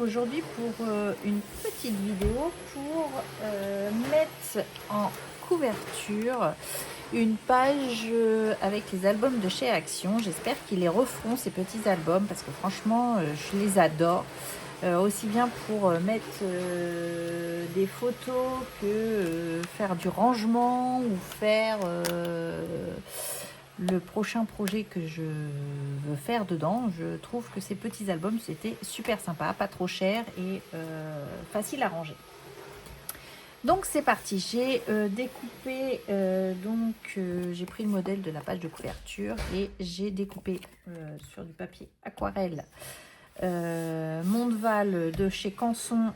aujourd'hui pour une petite vidéo pour mettre en couverture une page avec les albums de chez Action. J'espère qu'ils les referont, ces petits albums, parce que franchement je les adore, aussi bien pour mettre des photos que faire du rangement ou faire le prochain projet que je veux faire dedans. Je trouve que ces petits albums, c'était super sympa, pas trop cher et facile à ranger. Donc c'est parti, j'ai découpé, j'ai pris le modèle de la page de couverture et j'ai découpé sur du papier aquarelle Mondeval de chez Canson,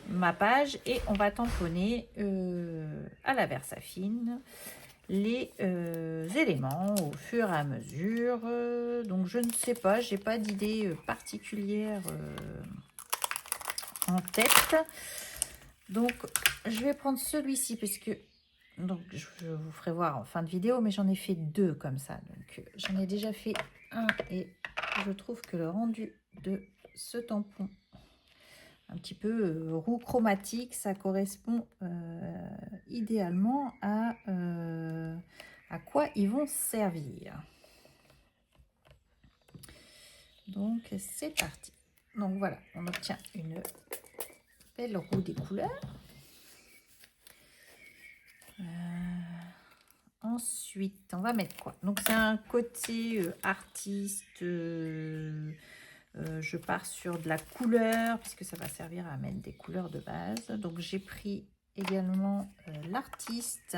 ma page, et on va tamponner à la Versafine les éléments au fur et à mesure. Donc je ne sais pas, j'ai pas d'idée particulière en tête. Donc je vais prendre celui-ci parce que je vous ferai voir en fin de vidéo, mais j'en ai fait deux comme ça. Donc j'en ai déjà fait un et je trouve que le rendu de ce tampon un petit peu roux chromatique, ça correspond idéalement à quoi ils vont servir. Donc c'est parti. Donc voilà, on obtient une belle roue des couleurs. Ensuite, on va mettre quoi? Donc c'est un côté artiste. Je pars sur de la couleur puisque ça va servir à mettre des couleurs de base. Donc j'ai pris également l'artiste,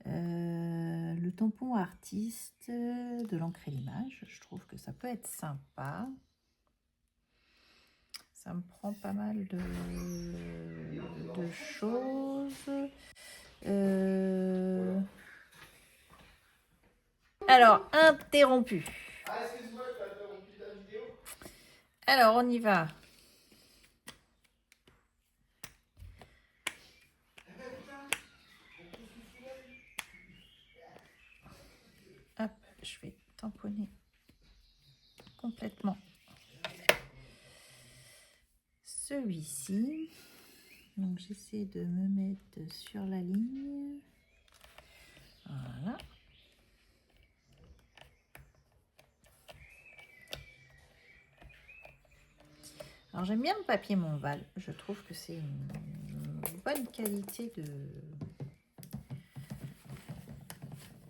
le tampon artiste de l'encre et l'image. Je trouve que ça peut être sympa. Ça me prend pas mal de choses. Alors, interrompu. Alors, on y va. Hop, je vais tamponner complètement celui-ci. Donc, j'essaie de me mettre sur la ligne. Voilà. Alors, j'aime bien le papier Mondeval. Je trouve que c'est une bonne qualité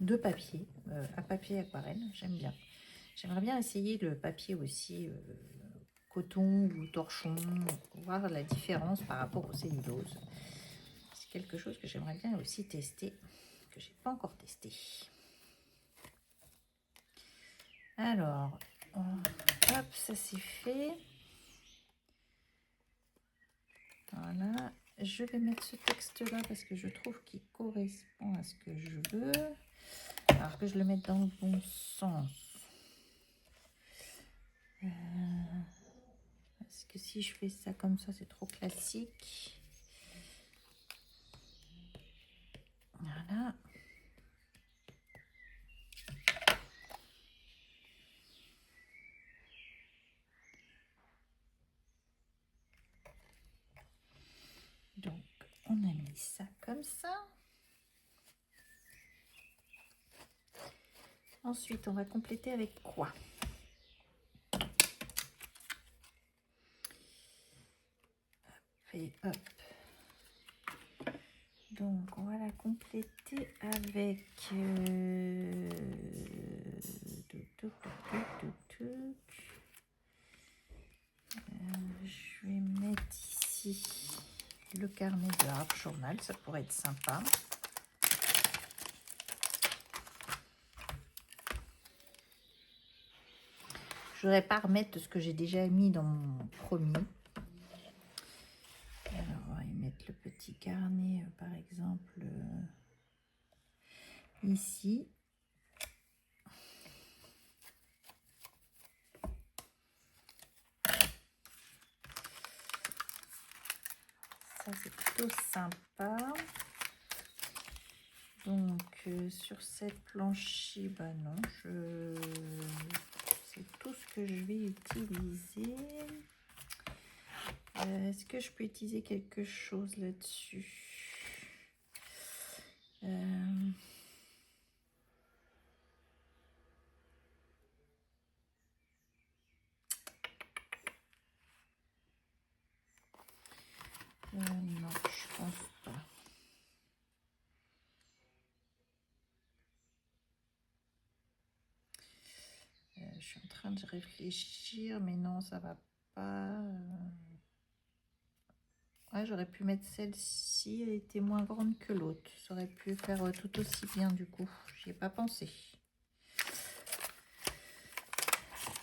de papier, à papier aquarelle. J'aime bien. J'aimerais bien essayer le papier aussi coton ou torchon, pour voir la différence par rapport au cellulose. C'est quelque chose que j'aimerais bien aussi tester, que j'ai pas encore testé. Alors, hop, ça c'est fait. Voilà, je vais mettre ce texte là parce que je trouve qu'il correspond à ce que je veux. Alors que je le mette dans le bon sens. Parce que si je fais ça comme ça, c'est trop classique. Voilà. Donc, on a mis ça comme ça. Ensuite, on va compléter avec quoi? Et hop. Donc, on va la compléter avec je vais mettre ici le carnet de Harp Journal, ça pourrait être sympa. Je ne voudrais pas remettre ce que j'ai déjà mis dans mon premier. Alors, on va y mettre le petit carnet, par exemple, ici. Ça, c'est plutôt sympa. Donc, sur cette planchée, bah non, c'est tout ce que je vais utiliser. Est-ce que je peux utiliser quelque chose là-dessus? Non, je pense pas. Je suis en train de réfléchir, mais non, ça va pas. Ouais, j'aurais pu mettre celle-ci, elle était moins grande que l'autre. Ça aurait pu faire tout aussi bien du coup. J'y ai pas pensé.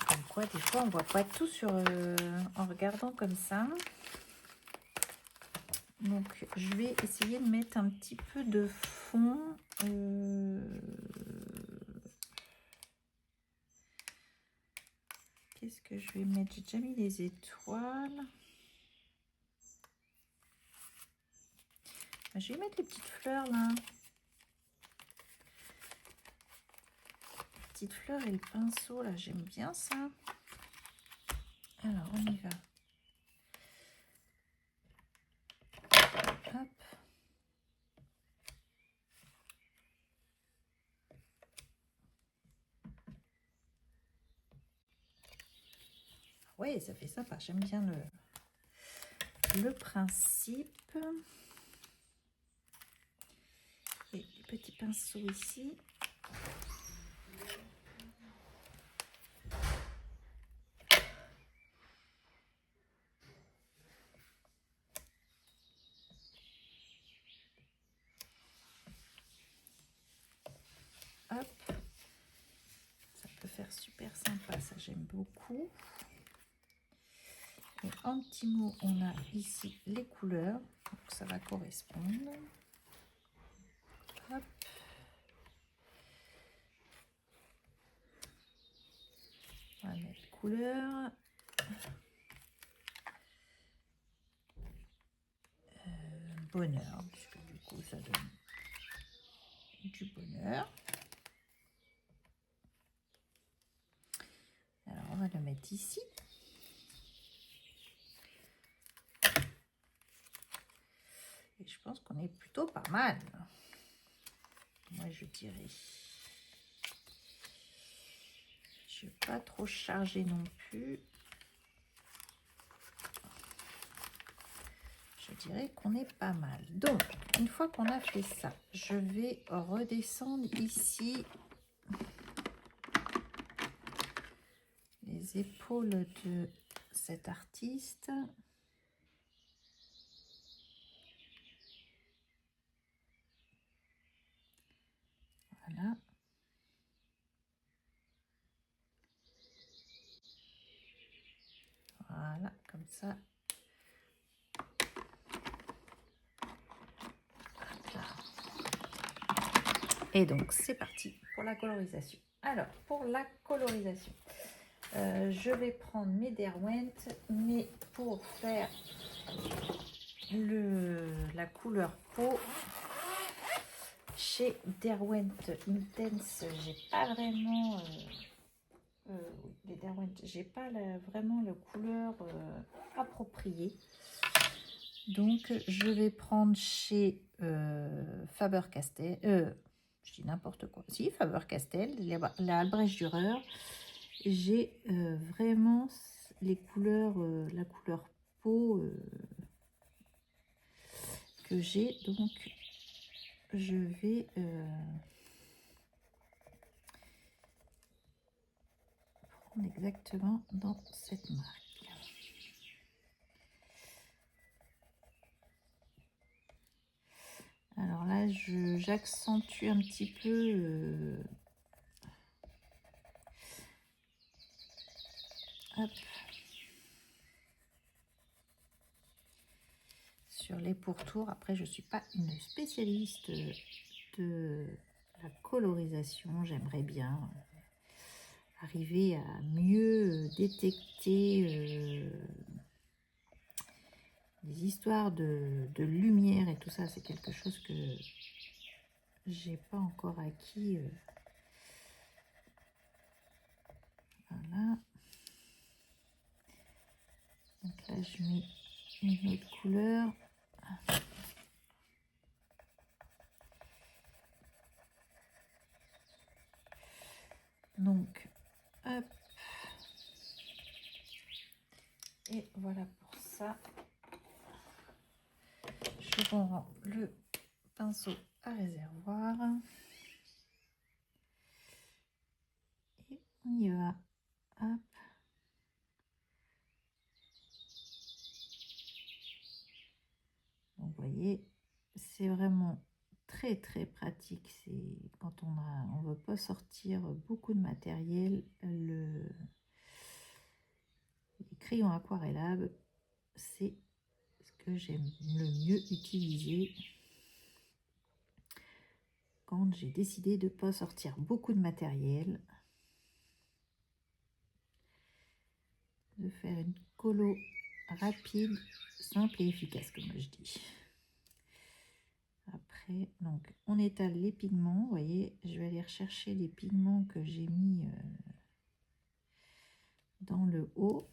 Comme quoi, des fois, on voit pas tout sur en regardant comme ça. Donc, je vais essayer de mettre un petit peu de fond. Qu'est-ce que je vais mettre? J'ai déjà mis les étoiles. Je vais mettre les petites fleurs là. Les petites fleurs et le pinceau là, j'aime bien ça. Alors, on y va. Hop. Ouais, ça fait sympa. J'aime bien le principe. Et petit pinceau ici. Hop. Ça peut faire super sympa. Ça, j'aime beaucoup. Et en petit mot, on a ici les couleurs. Donc, ça va correspondre. Hop. On va mettre couleur. Bonheur, puisque du coup, ça donne du bonheur. Alors, on va le mettre ici. Et je pense qu'on est plutôt pas mal. Moi, je dirais. Je ne vais pas trop charger non plus. Je dirais qu'on est pas mal. Donc, une fois qu'on a fait ça, je vais redescendre ici les épaules de cet artiste. Voilà. Voilà, comme ça. Et donc, c'est parti pour la colorisation. Alors, pour la colorisation, je vais prendre mes Derwent, mais pour faire la couleur peau, chez Derwent Intense, j'ai pas vraiment... les Derwent, j'ai pas vraiment la couleur appropriée. Donc, je vais prendre chez Faber-Castell, je dis n'importe quoi, si, Faber-Castell, la Albrecht Dürer. J'ai vraiment les couleurs, la couleur peau que j'ai. Donc, je vais prendre exactement dans cette marque. Alors là, j'accentue un petit peu. Hop. Sur les pourtours. Après, je ne suis pas une spécialiste de la colorisation. J'aimerais bien arriver à mieux détecter les histoires de lumière et tout ça. C'est quelque chose que j'ai pas encore acquis Voilà. Donc là, je mets une autre couleur. Donc, hop. Et voilà pour ça. Je rends le pinceau à réservoir. Et on y va. Hop. Donc, vous voyez, c'est vraiment très pratique. C'est quand on veut pas sortir beaucoup de matériel, les crayons aquarellables, c'est ce que j'aime le mieux utiliser quand j'ai décidé de ne pas sortir beaucoup de matériel, de faire une colo rapide, simple et efficace, comme je dis. Après, donc, on étale les pigments. Vous voyez, je vais aller rechercher les pigments que j'ai mis dans le haut.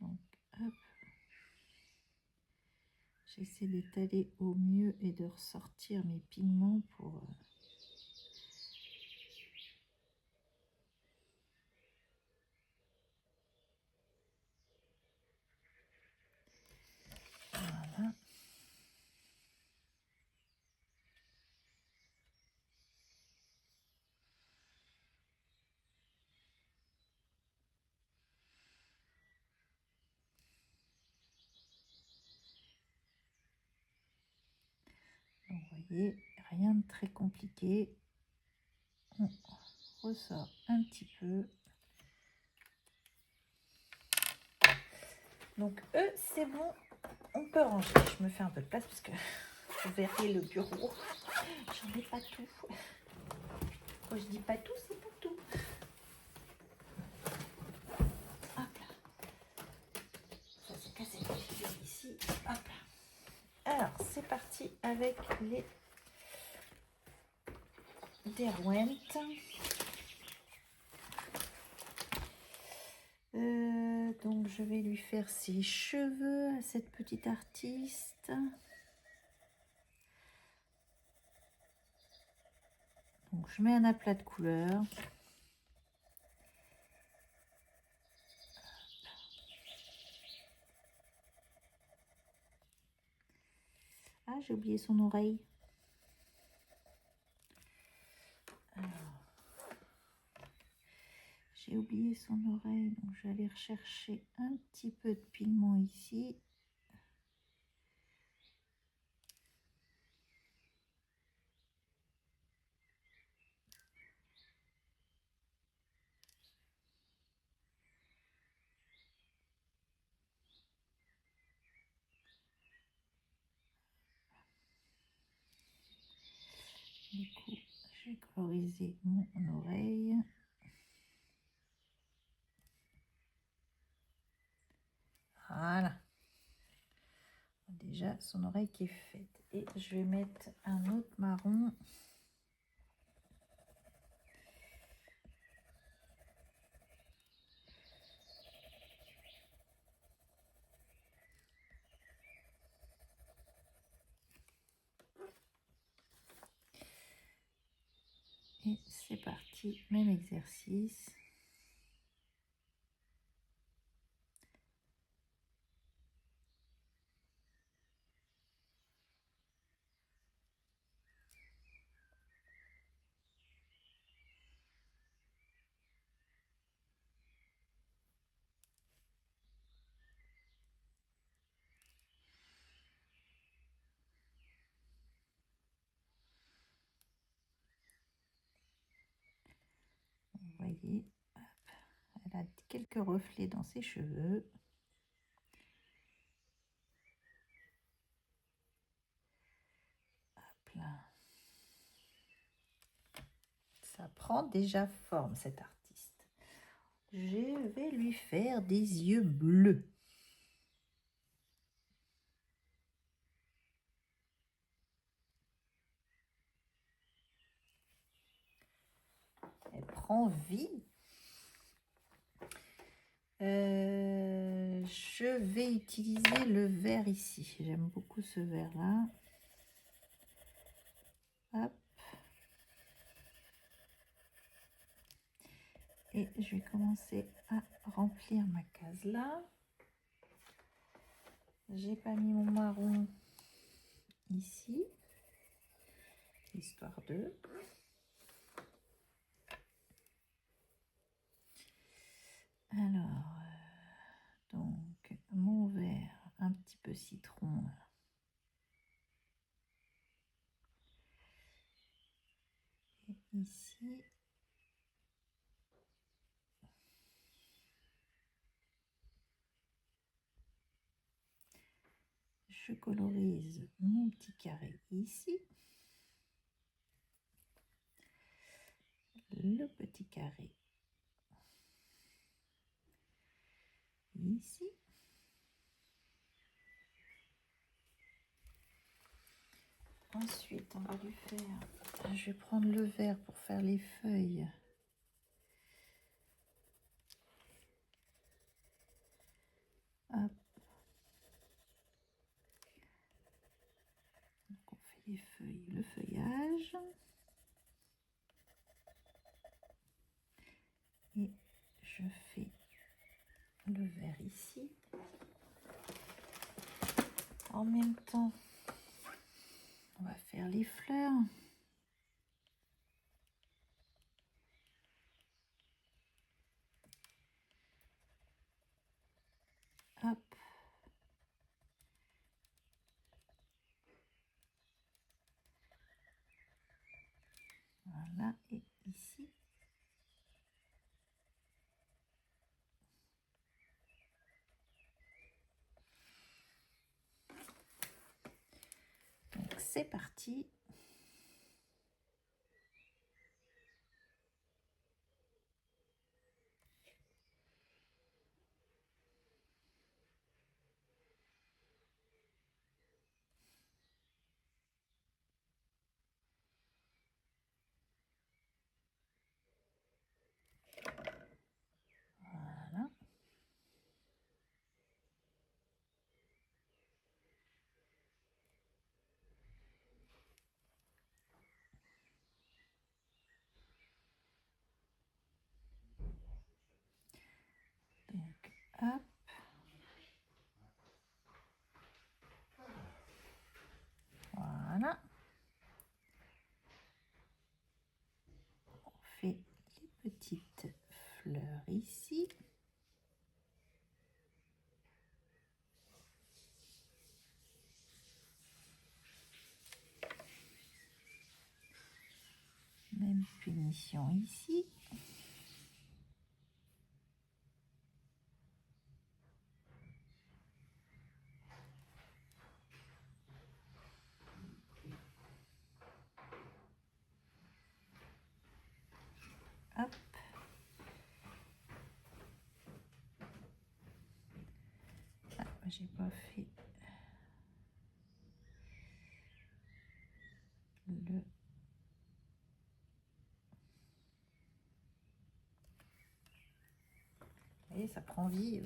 Donc, hop. J'essaie d'étaler au mieux et de ressortir mes pigments pour... Voilà. Donc, vous voyez, rien de très compliqué. On ressort un petit peu. Donc, eux, c'est bon. On peut ranger. Je me fais un peu de place parce que vous verrez le bureau. J'en ai pas tout. Quand je dis pas tout, c'est pas tout. Hop là. Ça s'est cassé la figure ici. Hop là. Alors, c'est parti avec les Derwent. Donc, je vais lui faire ses cheveux à cette petite artiste. Donc, je mets un aplat de couleur. Ah, j'ai oublié son oreille. J'ai oublié son oreille, donc je vais aller rechercher un petit peu de pigment ici. Du coup, je vais coloriser mon oreille. Voilà. Déjà, son oreille qui est faite. Et je vais mettre un autre marron. Et c'est parti, même exercice. Vous voyez, hop, elle a quelques reflets dans ses cheveux. Hop là. Ça prend déjà forme, cette artiste. Je vais lui faire des yeux bleus. prend vie. Je vais utiliser le vert ici. J'aime beaucoup ce vert-là. Hop. Et je vais commencer à remplir ma case là. J'ai pas mis mon marron ici, histoire de. Alors, donc mon vert, un petit peu citron. Et ici. Je colorise mon petit carré ici. Le petit carré ici. Ensuite, on va lui faire... Je vais prendre le vert pour faire les feuilles. Hop. Donc on fait les feuilles, le feuillage. Et je fais le vert ici. En même temps, on va faire les fleurs. Hop. Voilà, et ici. Donc c'est parti. Voilà. Donc, hop. Voilà. On fait les petites fleurs ici. Même punition ici. Hop. Ah, j'ai pas fait le... Et ça prend vie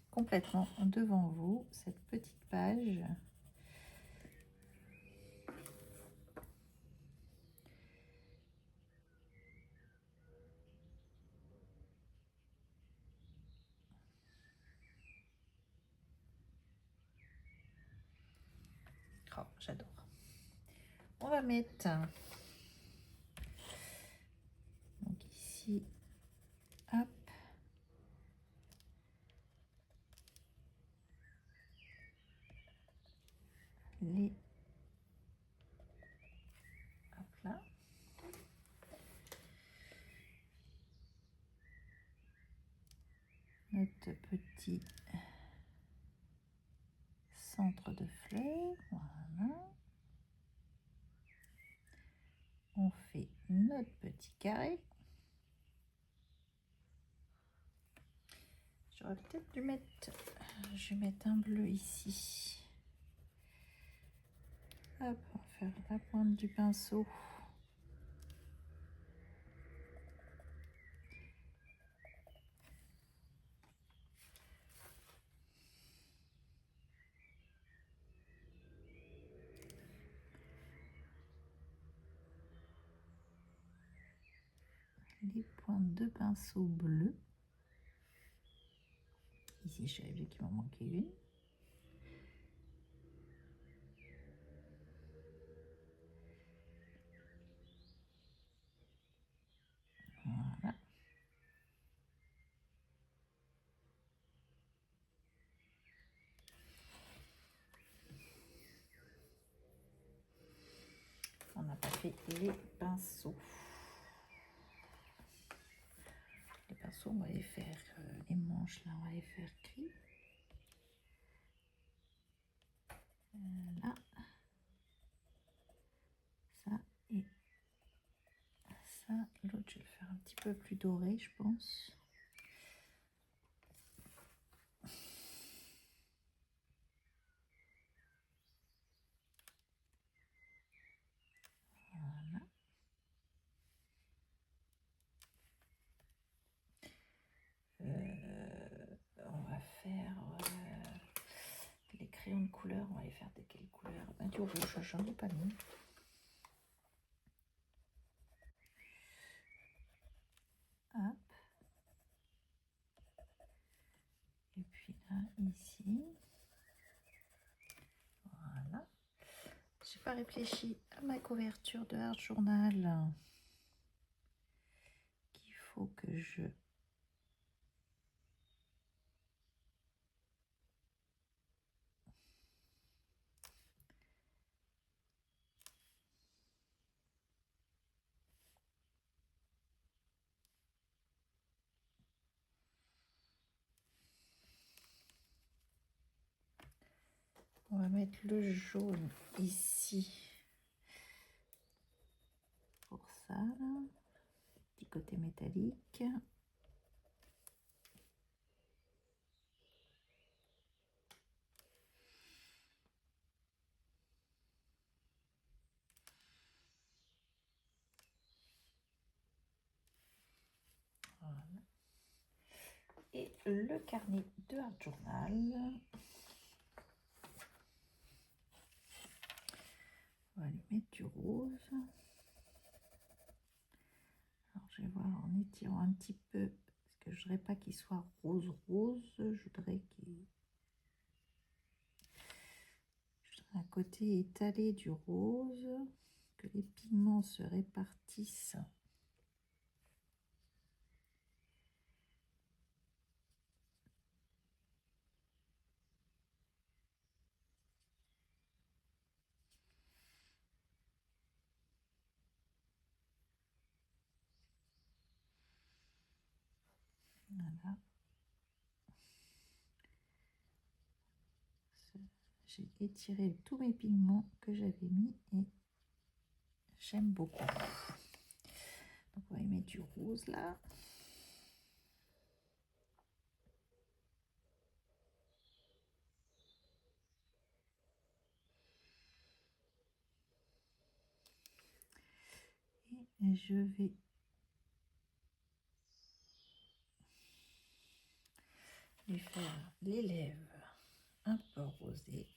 complètement devant vous, cette petite page. Oh, j'adore. On va mettre donc ici, hop, les hop là. Notre petit centre de fleurs, voilà. On fait notre petit carré. J'aurais peut-être dû mettre, je vais mettre un bleu ici. Hop, on va faire la pointe du pinceau. les pointes de pinceau bleu. Ici, j'avais vu qu'il m'en manquait une. Voilà. On n'a pas fait les pinceaux. Les pinceaux, on va les faire, les manches là, on va les faire gris. Là. Ça et ça. L'autre, je vais le faire un petit peu plus doré, je pense. Voilà. On va faire les crayons de couleur. On va les faire de quelle couleur? Du rouge, j'en ai pas mis. Hop. Et puis là, ici. Voilà. J'ai pas réfléchi à ma couverture de Art Journal. Qu'il faut que je... On va mettre le jaune ici. Pour ça, là. Petit côté métallique. Voilà. Et le carnet de Art Journal. On va lui mettre du rose. Alors je vais voir en étirant un petit peu, parce que je ne voudrais pas qu'il soit rose rose, je voudrais qu'il... un côté étalé du rose, que les pigments se répartissent. Voilà. J'ai étiré tous mes pigments que j'avais mis et j'aime beaucoup. Donc on va y mettre du rose là. Et je vais lui faire les lèvres un peu rosées.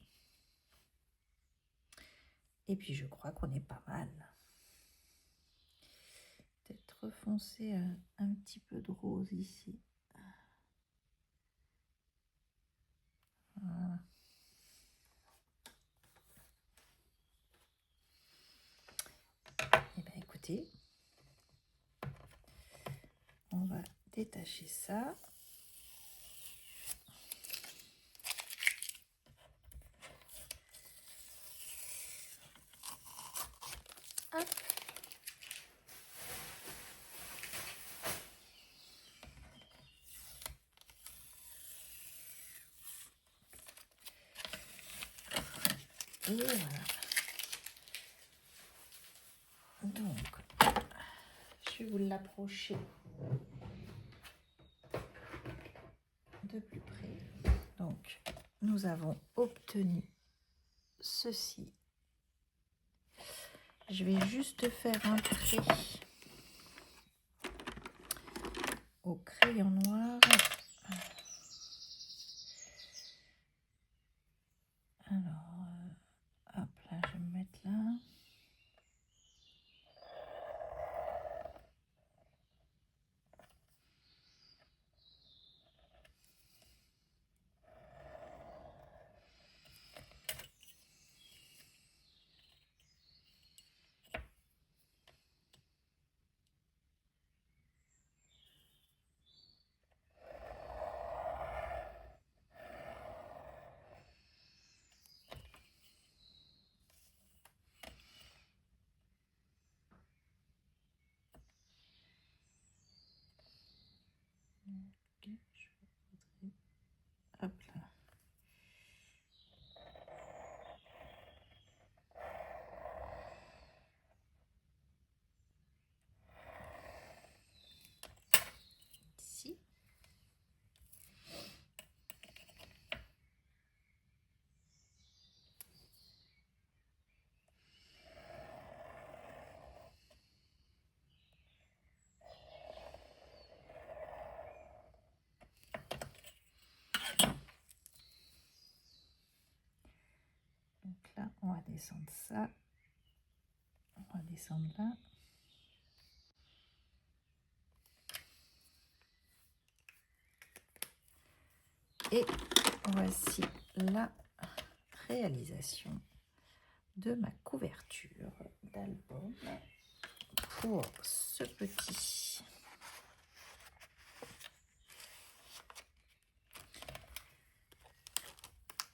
Et puis je crois qu'on est pas mal. Peut-être refoncer un petit peu de rose ici. Voilà. Et bien écoutez, on va détacher ça. Hop. Et voilà. Donc, je vais vous l'approcher de plus près. Donc, nous avons obtenu ceci. Je vais juste faire un trait au crayon noir. Alors, hop là, je vais me mettre là. Hop là. Ici. Donc là, on va descendre ça. On va descendre là. Et voici la réalisation de ma couverture d'album pour ce petit.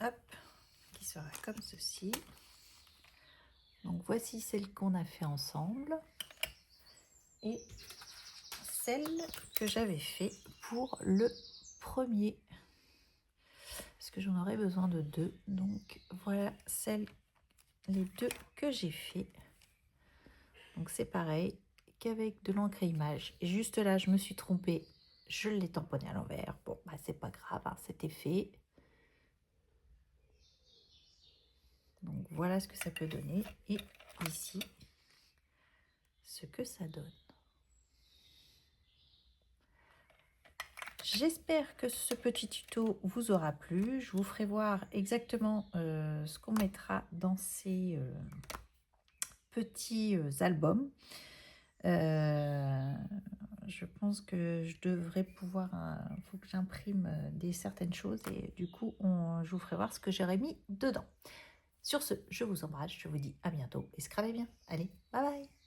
Hop, qui sera comme ceci. Donc voici celle qu'on a fait ensemble et celle que j'avais fait pour le premier, parce que j'en aurais besoin de deux. Donc voilà les deux que j'ai fait. Donc c'est pareil qu'avec de l'encre image. Et juste là, je me suis trompée, je l'ai tamponné à l'envers. Bon, bah c'est pas grave, hein, c'était fait. Donc voilà ce que ça peut donner. Et ici, ce que ça donne. J'espère que ce petit tuto vous aura plu. Je vous ferai voir exactement ce qu'on mettra dans ces petits albums. Je pense que je devrais pouvoir, faut que j'imprime certaines choses et du coup, je vous ferai voir ce que j'aurais mis dedans. Sur ce, je vous embrasse, je vous dis à bientôt et scrabez bien. Allez, bye bye!